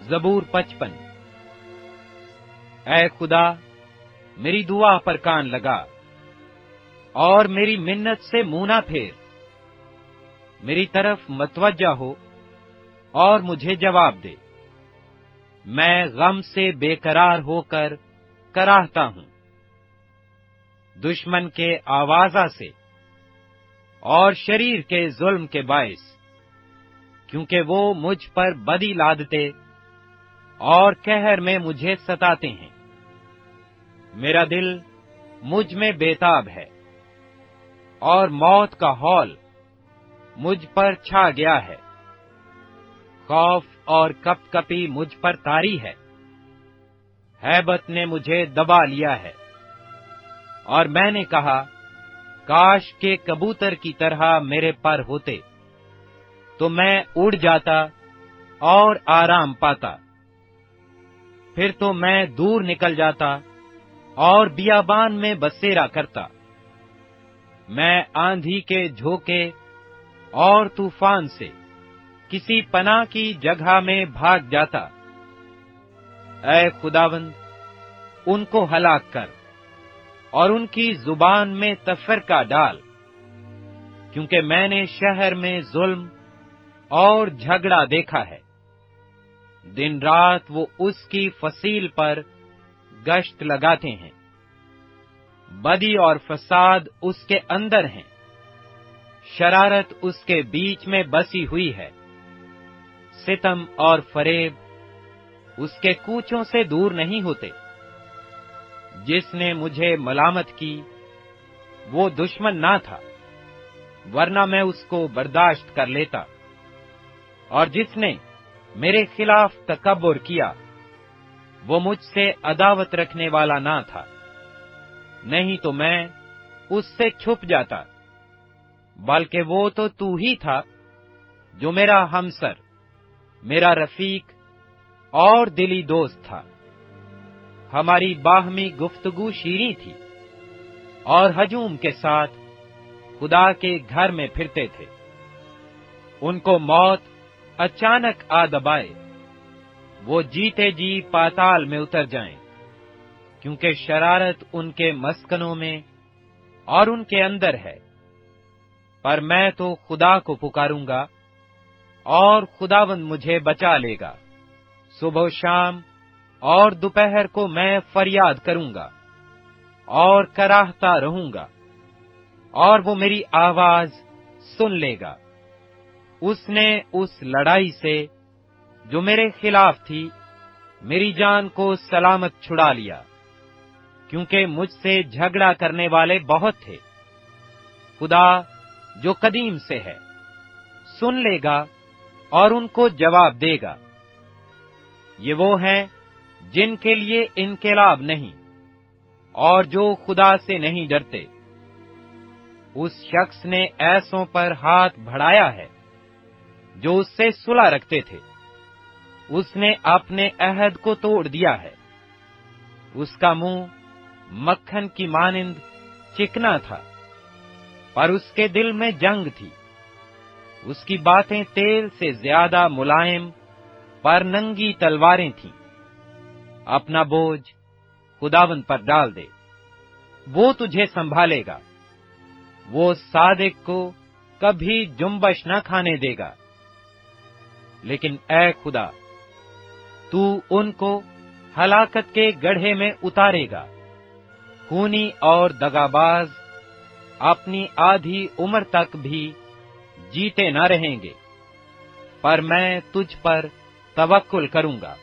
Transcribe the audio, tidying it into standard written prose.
زبور 55۔ اے خدا، میری دعا پر کان لگا اور میری منت سے منہ نہ پھیر۔ میری طرف متوجہ ہو اور مجھے جواب دے۔ میں غم سے بے قرار ہو کر کراہتا ہوں، دشمن کے آوازہ سے اور شریر کے ظلم کے باعث، کیونکہ وہ مجھ پر بدی لادتے اور قہر میں مجھے ستاتے ہیں۔ میرا دل مجھ میں بےتاب ہے اور موت کا ہول مجھ پر چھا گیا ہے۔ خوف اور کپ کپی مجھ پر طاری ہے، ہیبت نے مجھے دبا لیا ہے، اور میں نے کہا کاش کے کبوتر کی طرح میرے پر ہوتے، تو میں اڑ جاتا اور آرام پاتا۔ پھر تو میں دور نکل جاتا اور بیابان میں بسیرا کرتا۔ میں آندھی کے جھونکے اور طوفان سے کسی پناہ کی جگہ میں بھاگ جاتا۔ اے خداوند، ان کو ہلاک کر اور ان کی زبان میں تفرقہ ڈال، کیونکہ میں نے شہر میں ظلم اور جھگڑا دیکھا ہے۔ دن رات وہ اس کی فصیل پر گشت لگاتے ہیں، بدی اور فساد اس کے اندر ہیں، شرارت اس کے بیچ میں بسی ہوئی ہے، ستم اور فریب اس کے کوچوں سے دور نہیں ہوتے۔ جس نے مجھے ملامت کی وہ دشمن نہ تھا، ورنہ میں اس کو برداشت کر لیتا، اور جس نے میرے خلاف تکبر کیا وہ مجھ سے عداوت رکھنے والا نہ تھا، نہیں تو میں اس سے چھپ جاتا، بلکہ وہ تو ہی تھا جو میرا ہمسر، میرا رفیق اور دلی دوست تھا۔ ہماری باہمی گفتگو شیریں تھی، اور ہجوم کے ساتھ خدا کے گھر میں پھرتے تھے۔ ان کو موت اچانک آ دبائے، وہ جیتے جی پاتال میں اتر جائیں، کیونکہ شرارت ان کے مسکنوں میں اور ان کے اندر ہے۔ پر میں تو خدا کو پکاروں گا اور خداوند مجھے بچا لے گا۔ صبح و شام اور دوپہر کو میں فریاد کروں گا اور کراہتا رہوں گا، اور وہ میری آواز سن لے گا۔ اس نے اس لڑائی سے جو میرے خلاف تھی میری جان کو سلامت چھڑا لیا، کیونکہ مجھ سے جھگڑا کرنے والے بہت تھے۔ خدا جو قدیم سے ہے سن لے گا اور ان کو جواب دے گا۔ یہ وہ ہیں جن کے لیے انقلاب نہیں اور جو خدا سے نہیں ڈرتے۔ اس شخص نے ایسوں پر ہاتھ بڑھایا ہے جو اس سے صلح رکھتے تھے۔ اس نے اپنے عہد کو توڑ دیا ہے۔ اس کا منہ مکھن کی مانند چکنا تھا، پر اس کے دل میں جنگ تھی۔ اس کی باتیں تیل سے زیادہ ملائم پر ننگی تلواریں تھیں۔ اپنا بوجھ خداوند پر ڈال دے، وہ تجھے سنبھالے گا۔ وہ صادق کو کبھی جنبش نہ کھانے دے گا۔ لیکن اے خدا، تو ان کو ہلاکت کے گڑھے میں اتارے گا۔ خونی اور دغاباز اپنی آدھی عمر تک بھی جیتے نہ رہیں گے، پر میں تجھ پر توکل کروں گا۔